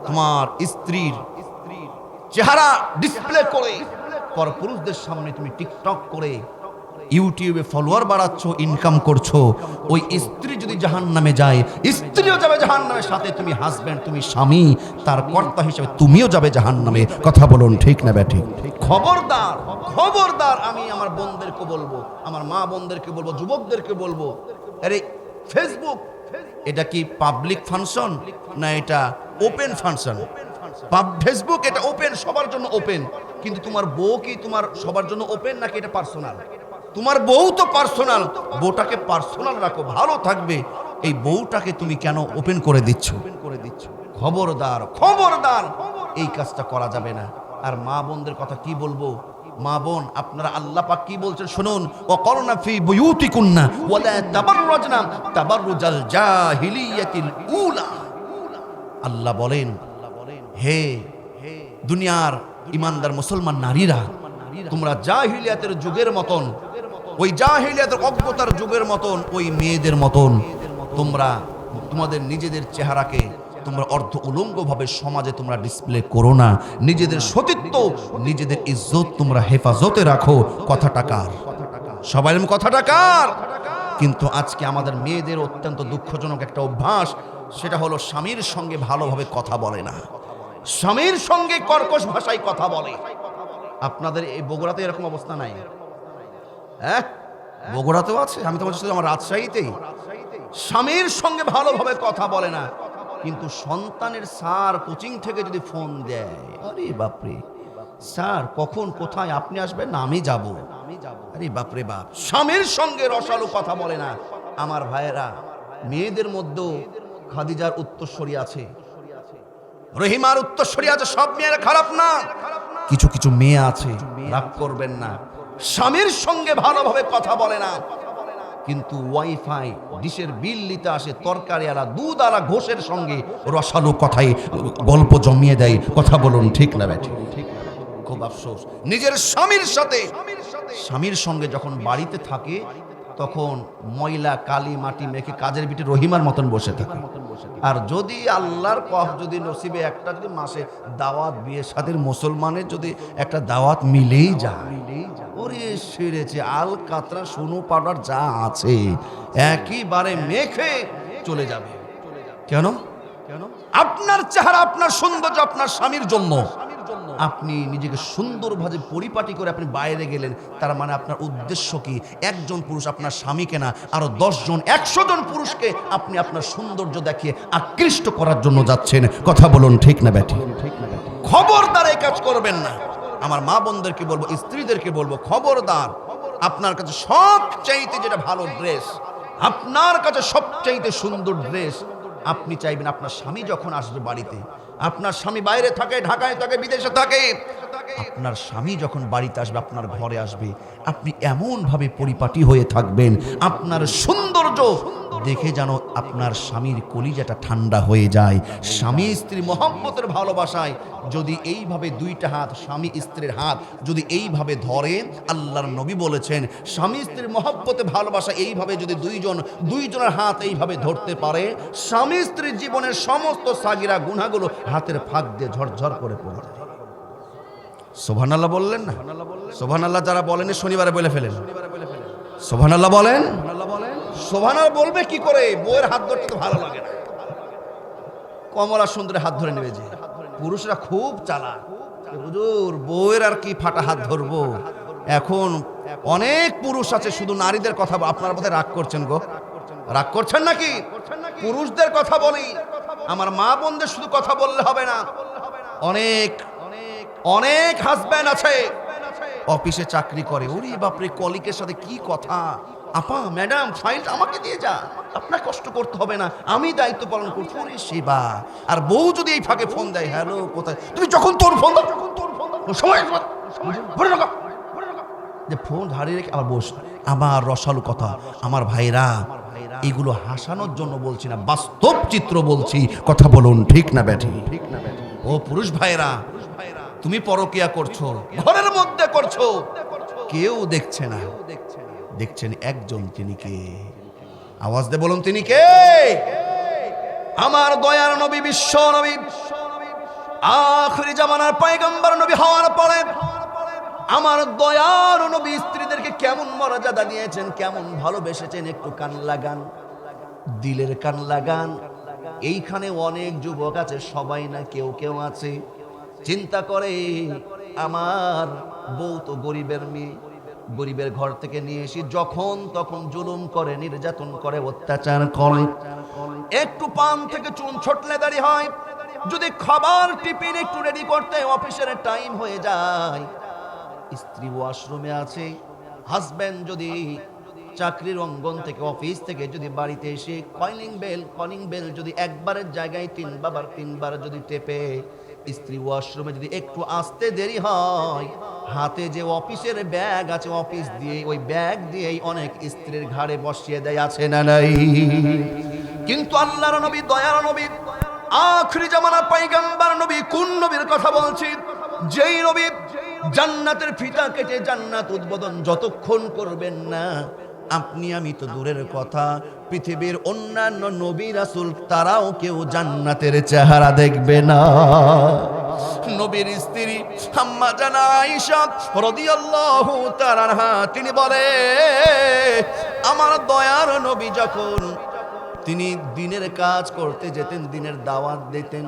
তোমার স্ত্রীর চেহারা ডিসপ্লে করে পরপুরুষদের সামনে তুমি টিকটক করে ইউটিউবে ফলোয়ার বাড়াচ্ছ, ইনকাম করছো। ওই স্ত্রী যদি জাহান্নামে যায়, স্ত্রীও যাবে জাহান্নামের সাথে, তুমি হাজবেন্ড, তুমি স্বামী, তার কর্তা হিসেবে তুমিও যাবে জাহান্নামে। কথা বলুন ঠিক না ব্যাঠিক? খবরদার, খবরদার। আমি আমার বোনদেরকে বলবো, আমার মা বোনদেরকে বলবো, যুবকদেরকে বলবো, আরে ফেসবুক এটা কি পাবলিক ফাংশন না এটা ওপেন ফাংশন? ফেসবুক এটা ওপেন, সবার জন্য ওপেন, কিন্তু তোমার বউ কি তোমার সবার জন্য ওপেন নাকি এটা পার্সোনাল? তোমার বউ তো পার্সোনাল, বউটাকে পার্সোনাল রাখো, ভালো থাকবে। এই বউটাকে তুমি কেন ওপেন করে দিচ্ছ? খবরদার, খবরদার, এই কাজটা করা যাবে না। আর মা বোনদের কথা কি বলবো? মা বোন, আপনারা আল্লাহ পাক কি বলছেন শুনুন, ওয়াকরনা ফি বুয়ুতিকুন্না ওয়ালা তাবাররাজনা তাবাররুজাল জাহিলিয়াতিল উলা। আল্লাহ বলেন, হে দুনিয়ার ইমানদার মুসলমান নারীরা, তোমরা জাহিলিয়াতের যুগের মতন, ওই জাহিলিয়াতের অজ্ঞতার যুগের মতন, ওই মেয়েদের মতন তোমরা তোমাদের নিজেদের চেহারাকে তোমরা অর্ধ উলঙ্গ ভাবে সমাজে তোমরা ডিসপ্লে করো না। নিজেদের সতীত্ব, নিজেদের ইজ্জত তোমরা হেফাজতে রাখো। কথাটা কার? সবাই কথাটা কার? কিন্তু আজকে আমাদের মেয়েদের অত্যন্ত দুঃখজনক একটা অভ্যাস, সেটা হলো স্বামীর সঙ্গে ভালোভাবে কথা বলে না, স্বামীর সঙ্গে কর্কশ ভাষায় কথা বলে। আপনাদের এই বগুড়াতে এরকম অবস্থা নাই? হ্যাঁ, বগুড়াতেও আছে। আমি তো বলছি আমার রাজশাহীতেই স্বামীর সঙ্গে ভালোভাবে কথা বলে না, কিন্তু সন্তানের স্যার কোচিং থেকে যদি ফোন দেয়, আরে বাপরে, স্যার কখন কোথায় আপনি আসবেন না আমি যাব, আরে বাপরে বাপ, স্বামীর সঙ্গে রসালো কথা বলে না। আমার ভাইয়েরা, মেয়েদের মধ্যেও খাদিজার উত্তরসূরি আছে, রহিমার উত্তরসূরি আছে। সব মেয়েরা খারাপ না, কিছু কিছু মেয়ে আছে, রাগ করবেন না, স্বামীর সঙ্গে ভালোভাবে কথা বলে না, কিন্তু ওয়াইফাই ডিশের বিল নিতে আসে, তরকারি আলা দুধ আলা ঘোষের সঙ্গে রসালো কথায় গল্প জমিয়ে দেয়। কথা বলুন ঠিক না ব্যাটি? খুব আফসোস, নিজের স্বামীর সাথে, স্বামীর সঙ্গে যখন বাড়িতে থাকে তখন ময়লা কালি মাটি মেখে কাজের বিটে রহিমার মতন বসে থাকে। আর যদি আল্লাহর কফ যদি নসিবে একটা যদি মাসে দাওয়াত, বিয়ে শাদীর মুসলমানের যদি একটা দাওয়াত মিলেই যায়, ওরে সেরেছে আল কাতরা সোনো পাউডার যা আছে একেবারে মেখে চলে যাবে। কেন? আপনার চেহারা, আপনার সৌন্দর্য আপনার স্বামীর জন্য। আপনি নিজেকে সুন্দরভাবে পরিপাটি করে আপনি বাইরে গেলেন, তার মানে আপনার উদ্দেশ্য কি? একজন পুরুষ আপনার স্বামীকে না, আরো 10 জন 100 জন পুরুষকে আপনি আপনার সৌন্দর্য দেখিয়ে আকৃষ্ট করার জন্য যাচ্ছেন। কথা বলুন ঠিক না ব্যাটি? খবরদার এই কাজ করবেন না। আমার মা বোনদেরকে বলবো, স্ত্রীদেরকে বলবো, খবরদার। আপনার কাছে সবচাইতে যেটা ভালো ড্রেস, আপনার কাছে সবচাইতে সুন্দর ড্রেস আপনি চাইবেন আপনার স্বামী যখন আসবে বাড়িতে, আপনার স্বামী বাইরে থাকে, ঢাকায় থাকে, বিদেশে থাকে, আপনার স্বামী যখন বাড়িতে আসবে, আপনার ঘরে আসবে, আপনি এমনভাবে পরিপাটি হয়ে থাকবেন, আপনার সৌন্দর্য দেখে যেন আপনার স্বামীর কলিজাটা ঠান্ডা হয়ে যায়। স্বামী স্ত্রী মহব্বতের ভালোবাসায় যদি এইভাবে দুইটা হাত, স্বামী স্ত্রীর হাত যদি এইভাবে ধরে, আল্লাহর নবী বলেছেন স্বামী স্ত্রীর মহব্বতে ভালোবাসা এইভাবে যদি দুইজনের হাত এইভাবে ধরতে পারে, স্বামী স্ত্রীর জীবনের সমস্ত সাগিরা গুনাহগুলো হাতের ফাঁক দিয়ে ঝরঝর করে পড়ে যায়। সুবহানাল্লাহ বললেন না? সুবহানাল্লাহ যারা বলেন শনিবারে বলে ফেলেন। সুবহানাল্লাহ বলেন। সুবহানাল্লাহ বলবে কি করে? বউয়ের হাত ধরতে তো ভালো লাগে না, কমলা সুন্দরের হাত ধরে নেবে যে। পুরুষরা খুব চালাক, হুজুর বউয়ের আর কি ফাটা হাত ধরবো। এখন অনেক পুরুষ আছে, শুধু নারীদের কথা আপনার মধ্যে রাগ করছেন গো, রাগ করছেন নাকি? পুরুষদের কথা বলি, আমার মা বোনদের শুধু কথা বললে হবে না। অনেক অনেক হাজব্যান্ড আছে অফিসে চাকরি করে, ওরে বাপরে কলিকের সাথে কি কথা, আপা ম্যাডাম ফাইল আমাকে দিয়ে যা, আপনার কষ্ট করতে হবে না, আমি দায়িত্ব পালন করছি। ওরে সেবা। আর বউ যদি এই ফাঁকে ফোন দেয়, হ্যালো কোথায় তুমি, যখন তোর ফোন দাও সময় যে ফোন হারিয়ে রেখে আবার বস। আমার রসালো কথা, আমার ভাইরা, এগুলো হাসানোর জন্য বলছি না, বাস্তব চিত্র বলছি, কথা বলুন ঠিক না ব্যাঠি? ও পুরুষ ভাইরা, তুমি পরকিয়া করছো, ঘরের মধ্যে করছো, কেউ দেখছে না, দেখছেন একজন, তিনি কে? আওয়াজ দিয়ে বলুন তিনি কে? আমার দয়ার নবী, বিশ্ব নবী, আখিরি জামানার পয়গম্বর নবী হওয়ার পরে আমার দয়ার নবী স্ত্রীদেরকে কেমন মর্যাদা দিয়েছেন, কেমন ভালোবেসেছেন, একটু কান লাগান, দিলের কান লাগান। এইখানে অনেক যুবক আছে, সবাই না, কেউ কেউ আছে চিন্তা করে আমার বউ তো গরিবের মেয়ে, গরিবের ঘর থেকে নিয়ে এসে যখন তখন জুলুম করে, নির্যাতন করে, অত্যাচার করে। একটু পান থেকে চুন ছটলে দাঁড়ি হয়, যদি খাবার টিফিন একটু রেডি করতে অফিসের টাইম হয়ে যায়, স্ত্রী ওয়াশরুমে আছে, হাজবেন্ড যদি চাকরির অঙ্গন থেকে অফিস থেকে যদি বাড়িতে এসে কলিং বেল যদি একবারের জায়গায় তিনবার যদি টেপে, স্ত্রী ওয়াশরুমে যদি একটু আসতে দেরি হয়, হাতে যে অফিসের ব্যাগ আছে, অফিস দিয়ে ওই ব্যাগ দিয়েই অনেক স্ত্রীর ঘাড়ে বসিয়ে দেয়, আছে না নাই? কিন্তু আল্লাহর নবী, দয়ার নবী, আখিরি জামানার পয়গম্বর নবী, কোন নবীর কথা বলছি? যেই নবী জান্নাতের ফিতা কেটে জান্নাত উদ্বোধন যতক্ষণ করবেন না, আপনি আমি তো দূরের কথা, পৃথিবীর অন্যান্য নবী রাসূল তারাও কেউ জান্নাতের চেহারা দেখবে না। নবীর স্ত্রী আম্মা জানা আয়েশা রাদিয়াল্লাহু তাআলা আনহা, তিনি বলে আমার দয়ার নবী যখন তিনি দিনের কাজ করতে যেতেন, দিনের দাওয়াত দিতেন,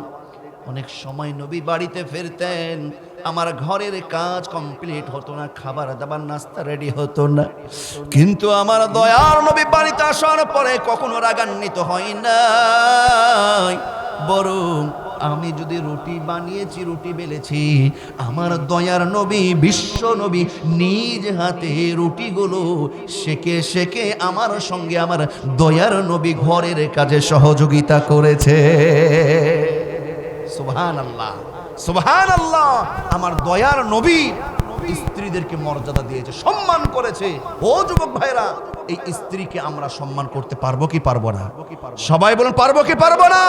অনেক সময় নবী বাড়িতে ফিরতেন, আমার ঘরের কাজ কমপ্লিট হতো না, খাবার দাবার নাস্তা রেডি হতো না। কিন্তু আমার দয়ার নবী বাড়িতে আসার পরে কখনো রাগান্বিত হয় না, বরং আমি যদি রুটি বানিয়েছি, রুটি বেলেছি, আমার দয়ার নবী, বিশ্ব নবী নিজ হাতে রুটিগুলো সেকে সেকে আমার সঙ্গে আমার দয়ার নবী ঘরের কাজে সহযোগিতা করেছে। সুবহানাল্লাহ, সুবহানাল্লাহ। আমার দয়ার নবী স্ত্রীদেরকে মর্যাদা দিয়েছে, সম্মান করেছে। ও যুবক ভাইরা, এই স্ত্রীকে আমরা সম্মান করতে পারবো কি পারবো না? সবাই বলুন পারবো কি পারবো না?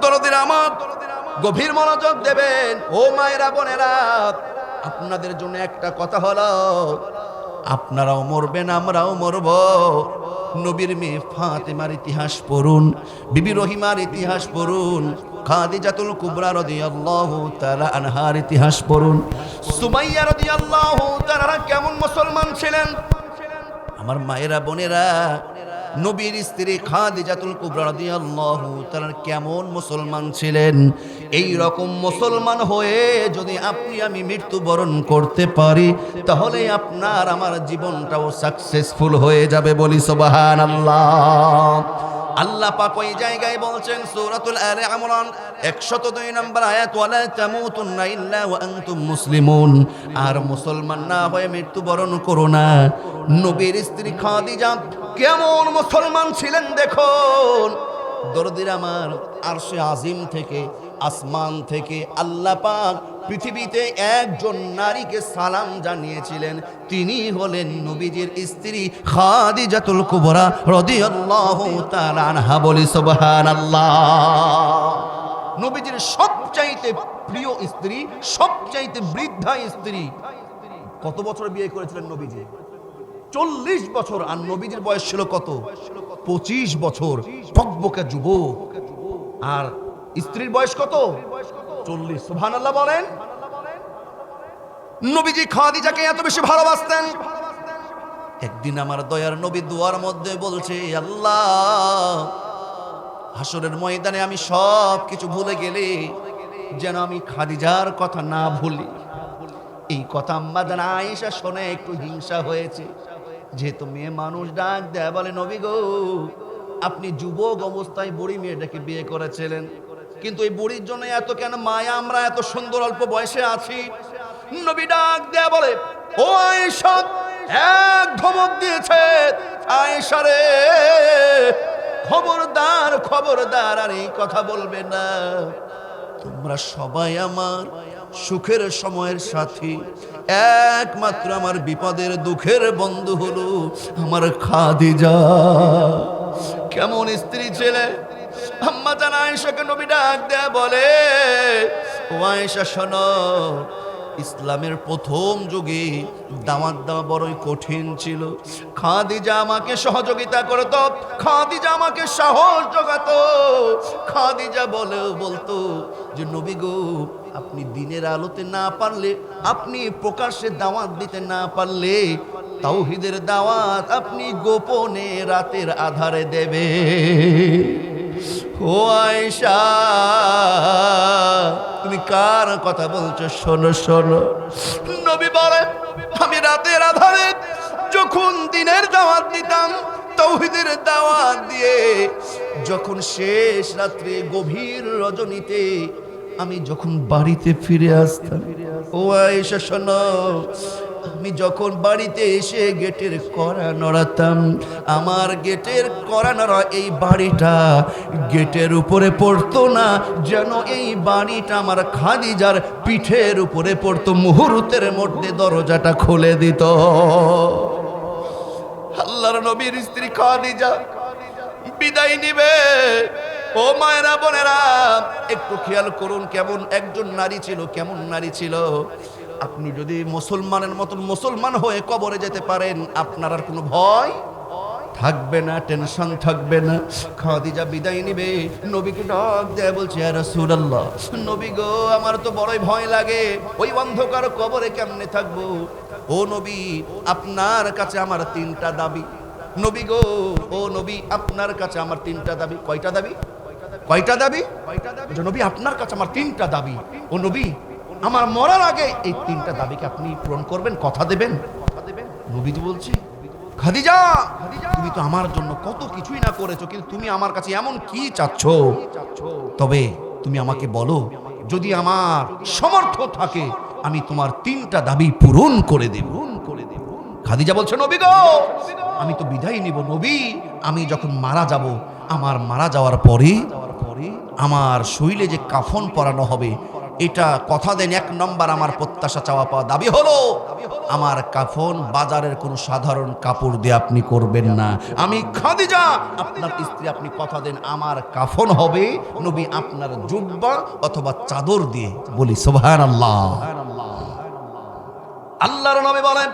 দরদির আমার গভীর মনোযোগ দেবেন। ও মায়েরা, বোনেরা, আপনাদের জন্য একটা কথা হলো, আপনারাও মরবেন, আমরাও মরব। নবীর মেয়ে ফাতেমার ইতিহাস পড়ুন, বিবি রহিমার ইতিহাস পড়ুন, খাদিজাতুল কুবরা রাদিয়াল্লাহু তাআলা আনহার ইতিহাস পড়ুন, সুমাইয়া রাদিয়াল্লাহু তাআলা কেমন মুসলমান ছিলেন। আমার মায়েরা, বোনেরা, নবীর স্ত্রী খাদিজাতুল কুবরা রাদিয়াল্লাহু তাআলা কেমন মুসলমান ছিলেন। এই রকম মুসলমান হয়ে যদি আপনি আমি মৃত্যুবরণ করতে পারি, তাহলে আপনার আমার জীবনটাও সাকসেসফুল হয়ে যাবে, বলি সুবহানাল্লাহ। আল্লাহ পাক ওই জায়গায় বলছেন সূরাতুল আলে ইমরান 102 নম্বর আয়াত, ওয়ালা তামুতুন্না ইল্লা ওয়া আনতুম মুসলিমুন, আর মুসলমান না হয়ে মৃত্যুবরণ করো না। নবীর স্ত্রী খাদিজা কেমন মুসলমান ছিলেন দেখুন। দরদির আমার, আরশে আজিম থেকে, আসমান থেকে আল্লাহ পাক পৃথিবীতে একজন নারীকে সালাম জানিয়েছিলেন, তিনি হলেন নবীজির স্ত্রী খাদিজাতুল কুবরা রাদিয়াল্লাহু তাআলা আনহা। বলি সুবহানাল্লাহ। নবীজির সবচাইতে প্রিয় স্ত্রী, সবচাইতে বৃদ্ধা স্ত্রী। কত বছর বিয়ে করেছিলেন নবীজি? 40 বছর। আর নবীজির বয়স ছিল কত? 25 বছর, টকবকে যুবক। আর স্ত্রীর বয়স কত? 40। সুবহানাল্লাহ বলেন। নবীজি খাদিজাকে এত বেশি ভালোবাসতেন। একদিন আমার দয়ার নবী দুয়ার মধ্যে বলছে, আল্লাহ, হাসরের ময়দানে আমি সব কিছু ভুলে গেলে যেন আমি খাদিজার কথা না ভুলি। এই কথা আম্মা জান আয়েশা শুনে একটু হিংসা হয়েছে। যেহেতু মেয়ে মানুষ, ডাক দেয়া বলে, নবী গো, আপনি যুবক অবস্থায় বুড়ি মেয়েটাকে বিয়ে করেছিলেন, কিন্তু এই বুড়ির জন্য এত কেন মায়া? আমরা এত সুন্দর অল্প বয়সে আছি। নবী ডাক দেয়া বলে, ও আয়েশা, এক ধমক দিয়েছে, আয়েশা রে, খবরদার, খবরদার, আর এই কথা বলবে না। তোমরা সবাই আমার সুখের সময়ের সাথী, একমাত্র আমার বিপদের দুঃখের বন্ধু হলো আমার খাদিজা। কেমন স্ত্রী ছেলে! আম্মা জান আয়েশাকে নবী ডাক দেয়া বলে, ও আয়েশা শোনো, ইসলামের প্রথম যুগে দাওয়াত দেওয়া বড়ই কঠিন ছিল। খাদিজা আমাকে সহযোগিতা করত, খাদিজা আমাকে সাহস জোগাতো। খাদিজা বলতো যে নবী গো, আপনি দিনের আলোতে না পারলে, আপনি প্রকাশ্যে দাওয়াত দিতে না পারলে, তাওহীদের দাওয়াত আপনি গোপনে রাতের আধারে দেবে। ও আয়েশা, তুমি কার কথা বলছো? শোনো শোনো। নবী বলে, আমি রাতের আধারে যখন দিনের দাওয়াত দিতাম, তাওহীদের দাওয়াত দিয়ে যখন শেষ রাত্রে গভীর রজনীতে আমি যখন বাড়িতে ফিরে আসতাম, ও আয়েশা শোনো, আমি যখন বাড়িতে এসে গেটের কড়া নড়াতাম, আমার গেটের কড়া নড়া এই বাড়িটা গেটের উপরে পড়তো না, যেন এই বাড়িটা আমার খাদিজার পিঠের উপরে পড়তো। মুহূর্তের মধ্যে দরজাটা খুলে দিত। আল্লাহর নবীর স্ত্রী খাদিজা বিদায় নিবে। ও মায়েরা, বোনেরা, একটু খেয়াল করুন কেমন একজন নারী ছিল, কেমন নারী ছিল। আপনি যদি মুসলমানের মতন মুসলমান হয়ে কবরে যেতে পারেন, আপনার আর কোনো ভয় থাকবে না, টেনশন থাকবে না। খাদিজা বিদায় নিবে, নবীকে ডাক দেয়া বলছে, ইয়া রাসূলুল্লাহ, নবী গো, আমার তো বড়ই ভয় লাগে, ওই অন্ধকার কবরে কেমনে থাকবো। ও নবী, আপনার কাছে আমার 3টা দাবি। নবী গো, ও নবী, আপনার কাছে আমার 3টা দাবি। কয়টা দাবি? কয়টা দাবি? নবী, আপনার কাছে আমার 3টা দাবি। ও নবী, আমার মরার আগে এই 3টা দাবিকে আপনি পূরণ করবেন, কথা দেবেন। নবী তো বলছে, খাদিজা, তুমি তো আমার জন্য কত কিছুই না করেছো, কিন্তু তুমি আমার কাছে এমন কি চাচ্ছ? তবে তুমি আমাকে বলো, যদি আমার সামর্থ্য থাকে আমি তোমার 3টা দাবি পূরণ করে দেব। খাদিজা বলছে, নবী গো, আমি তো বিদায় নিব নবী, আমি যখন মারা যাব, আমার মারা যাওয়ার পরে আমার শরীরে যে কাফন পরানো হবে, এটা কথা দেন। 1 নম্বর আমার প্রত্যাশা, চাওয়া পাওয়া দাবি হলো, আমার কাফন বাজারের কোনো সাধারণ কাপড় দিয়ে আপনি করবেন না। আমি খাদিজা, আপনার স্ত্রী, আপনি কথা দেন, আমার কাফন হবে নবী আপনার জুব্বা অথবা চাদর দিয়ে। বলি সুবহানাল্লাহ। আল্লাহর নবী বলেন,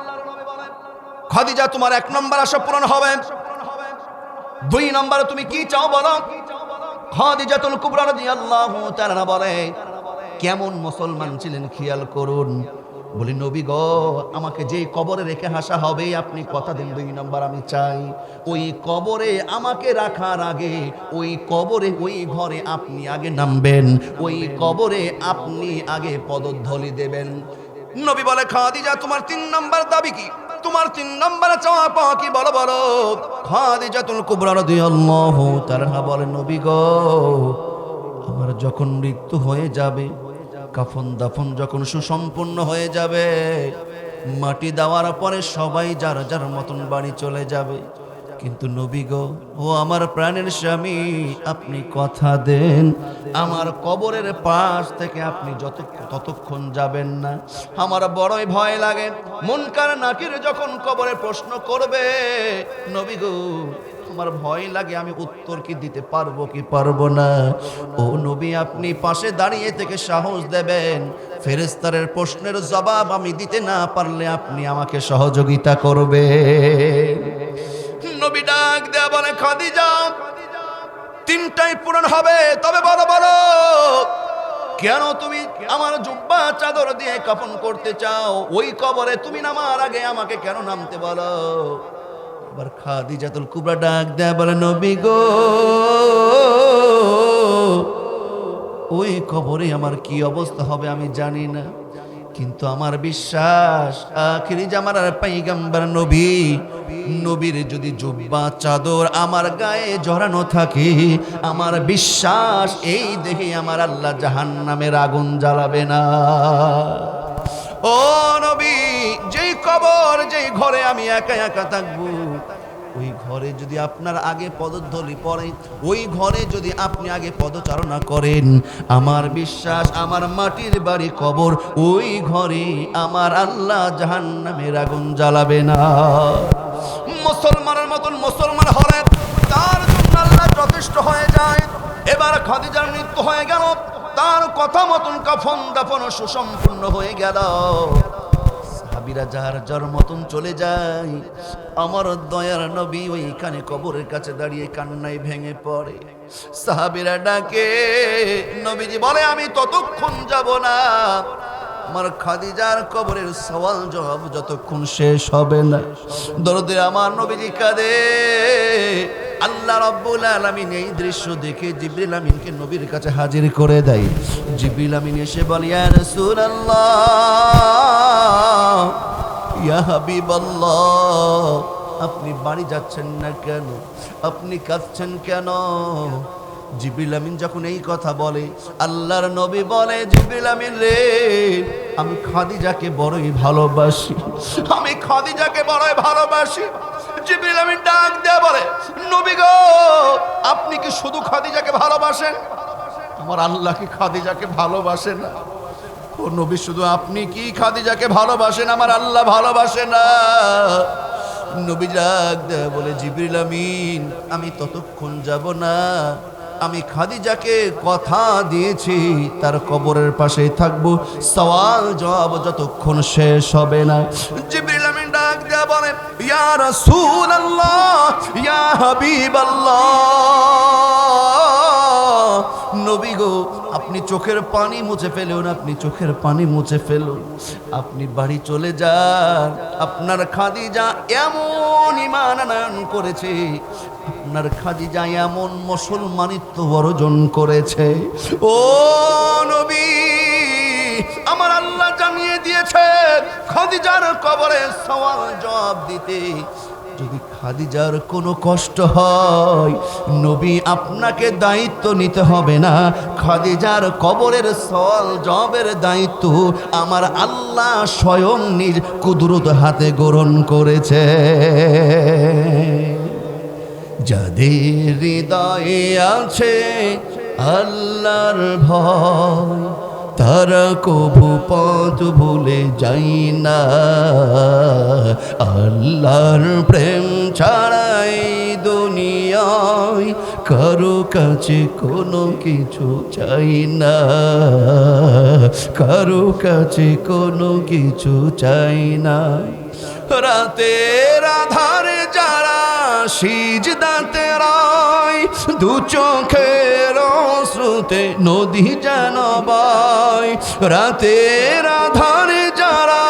খাদিজা, তোমার 1 নম্বর আশা পূরণ হবে। 2 নম্বরে তুমি কি চাও বলো? খাদিজাতুল কুবরা রাদিয়াল্লাহু তাআলা বলে, কেমন মুসলমান ছিলেন খেয়াল করুন। বলি, নবী গো, আমাকে যেই কবরে রেখে হাসা হবে, আপনি কথা দেন 2 নম্বর আমি চাই, ওই কবরে আমাকে রাখার আগে ওই কবরে, ওই ঘরে আপনি আগে নামবেন, ওই কবরে আপনি আগে পদধূলি দেবেন। নবী বলে, খাদিজা, তোমার 3 নম্বর দাবি কি? তোমার 3 নম্বরে চাওয়া পাওয়া কি? বলো বলো। খাদিজাতুল কুবরা রাদিয়াল্লাহু তাআলা বলে, নবী গো, আমার যখন মৃত্যু হয়ে যাবে, কাফন দাফন যখন সুসম্পন্ন হয়ে যাবে, মাটি দেওয়ার পরে সবাই যার যার মতন বাড়ি চলে যাবে, কিন্তু নবী গো, ও আমার প্রাণের স্বামী, আপনি কথা দেন আমার কবরের পাশ থেকে আপনি ততক্ষণ যাবেন না। আমার বড়ই ভয় লাগে, মুনকার নাকির যখন কবরে প্রশ্ন করবে, নবী গো আমার ভয় লাগে, আমি উত্তর কি দিতে পারবো কি পারবো না। ও নবী, আপনি পাশে দাঁড়িয়ে থেকে সাহস দেবেন, ফেরেশতাদের প্রশ্নের জবাব আমি দিতে না পারলে আপনি আমাকে সহযোগিতা করবে। নবী ডাক দেয়া বলে, খাদিজা, তিনটাই পূরণ হবে, তবে বলো বলো কেন তুমি আমার জুব্বা চাদর দিয়ে কাফন করতে চাও? ওই কবরে তুমি নামার আগে আমাকে কেন নামতে বলো? এবার খাদিজাতুল কুবরা ডাক দেয়া বলে, নবী গো, ওই কবরে আমার কি অবস্থা হবে আমি জানি না, কিন্তু আমার বিশ্বাস আখিরি জামানার পয়গম্বর নবীর যদি জুব্বা চাদর আমার গায়ে জড়ানো থাকে, আমার বিশ্বাস এই দেখে আমার আল্লাহ জাহান্নামের আগুন জ্বালাবে না। ও নবী, যেই কবর, যেই ঘরে আমি একা একা থাকবো, ওই ঘরে যদি আপনার আগে পদধূলি পড়ে, ওই ঘরে যদি আপনি আগে পদচারণা করেন, আমার বিশ্বাস আমার মাটির বাড়ি কবর, ওই ঘরে আমার আল্লাহ জাহান্নামের আগুন জ্বালাবে না। মুসলমানের মতন মুসলমান হলে তার জন্য আল্লাহ যথেষ্ট হয়ে যায়। এবার খাদিজার মৃত্যু হয়ে গেল, তার কথা মতন কাফন দাফন সুসম্পূর্ণ হয়ে গেল। সাহাবীরা যার যার মতন চলে যায়, আমার দয়ার নবী ওইখানে কবরের কাছে দাঁড়িয়ে কান্নায় ভেঙে পড়ে। সাহাবীরা ডাকে, নবীজি বলে, আমি ততক্ষণ যাব না, আমার খাদিজার কবরের সওয়াল জবাব যতক্ষণ শেষ হবে না। দরদে আমার নবীজি কাঁদে। আল্লাহ রাব্বুল আলামিন এই দৃশ্য দেখে জিবরিল আমিনকে নবীর কাছে হাজির করে দেয়। জিবরিল আমিন এসে বলে, ইয়া রাসূলুল্লাহ, ইয়া হাবিবাল্লাহ, আপনি বাড়ি যাচ্ছেন না কেন? আপনি কাঁদছেন কেন? জিবরিল আমিন যখন এই কথা বলে, আল্লাহর নবী বলে, জিবরিল আমিন রে, আমি খাদিজাকে বড়ই ভালোবাসি, আমি খাদিজাকে বড়ই ভালোবাসি। জিবরিল আমিন ডাক দেয়া বলে, নবী গো, আপনি কি শুধু খাদিজাকে ভালোবাসেন? আমার আল্লাহ কি খাদিজাকে ভালোবাসে না? ও নবী, শুধু আপনি কি খাদিজাকে ভালোবাসেন? আমার আল্লাহ ভালোবাসে না? নবী ডাক দেয়া বলে, জিবরিল আমিন, আমি ততক্ষণ যাব না, আমি খাদিজাকে কথা দিয়েছি তার কবরের পাশেই থাকবো, সওয়াল জবাব যতক্ষণ শেষ হবে না। জিবরিল আমিন ডাক দেয়া বলে, ইয়া রাসূলুল্লাহ, ইয়া হাবিবাল্লাহ, নবী গো, আপনি চোখের পানি মুছে ফেলুন, আপনি চোখের পানি মুছে ফেলুন, আপনি বাড়ি চলে যান। আপনার খাদিজা এমন ঈমান আনয়ন করেছে, আপনার খাদিজা এমন মুসলমানিত্ব অর্জন করেছে। ও নবী, আমার আল্লাহ জানিয়ে দিয়েছে খাদিজার কবরে সওয়াল জবাব দিতে। যদি খাদিজার কোনো কষ্ট হয়, নবী আপনাকে দায়িত্ব নিতে হবে না, খাদিজার কবরের সওয়াল জবাবের দায়িত্ব আমার আল্লাহ স্বয়ং নিজ কুদরত হাতে গ্রহণ করেছে। যাদের হৃদয়ে আছে আল্লাহর ভয়, তারা কভু পথ ভুলে যাই না। আল্লাহর প্রেম ছাড়াই দুনিয়ায় কারো কাছে কোনো কিছু চাই না, কারো কাছে কোনো কিছু চাই না। রাতের আধারে যারা সিজদাতে রয়, দু চোখের অশ্রুতে নদী যেন বয়। রাতের আধারে যারা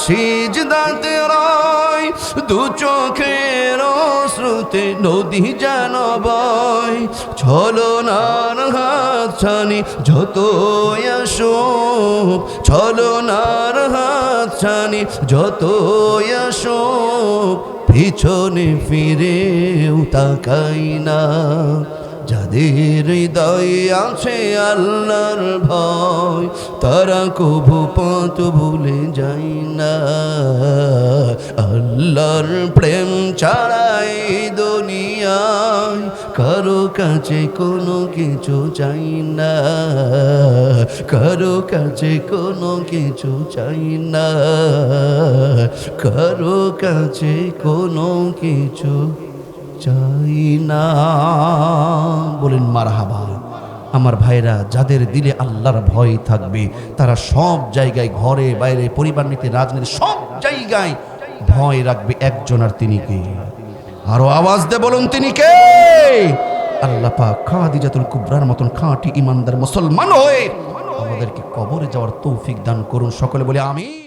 সিজদাতে রয়, দু চোখের অশ্রুতে নদী যেন বয়। ছলনার হাত ছানি যতই আসুক, ছলনার হাত ছানি যতই আসুক, পিছনে ফিরেও তাকাই না। যাদের হৃদয়ে আছে আল্লাহর ভয়, তারা কভু পথ ভুলে যায় না। আল্লাহর প্রেম ছাড়াই দুনিয়ায় কারো কাছে কোনো কিছু চাই না, কারো কাছে কোনো কিছু চাই না, কারো কাছে কোনো কিছু চাই না। বলেন মারহাবা। আমার ভাইরা, যাদের দিলে আল্লাহর ভয় থাকবে তারা সব জায়গায়, ঘরে বাইরে, পরিবার নীতি, রাজনীতি, সব জায়গায় ভয় রাখবে একজন, আর তিনি কে? আরো আওয়াজ দে বলুন তিনি কে? আল্লাহ পাক খাদিজাতুল কুবরার মতন খাঁটি ইমানদার মুসলমান হয়ে আমাদেরকে কবরে যাওয়ার তৌফিক দান করুন। সকলে বলে আমিন।